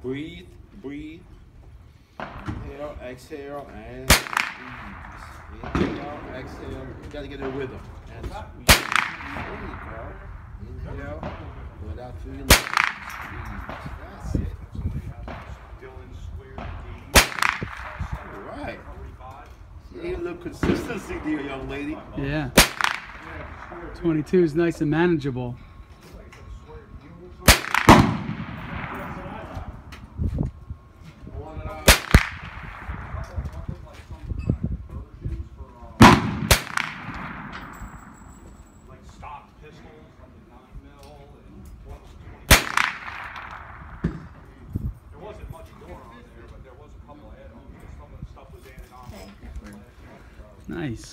Breathe, breathe. Inhale, exhale, and squeeze. Inhale, exhale. You gotta get a rhythm. And squeeze. There you go. Inhale, go down through your legs. Squeeze. That's it. All right. See a little consistency there, young lady. Yeah. 22 is nice and manageable. Nice.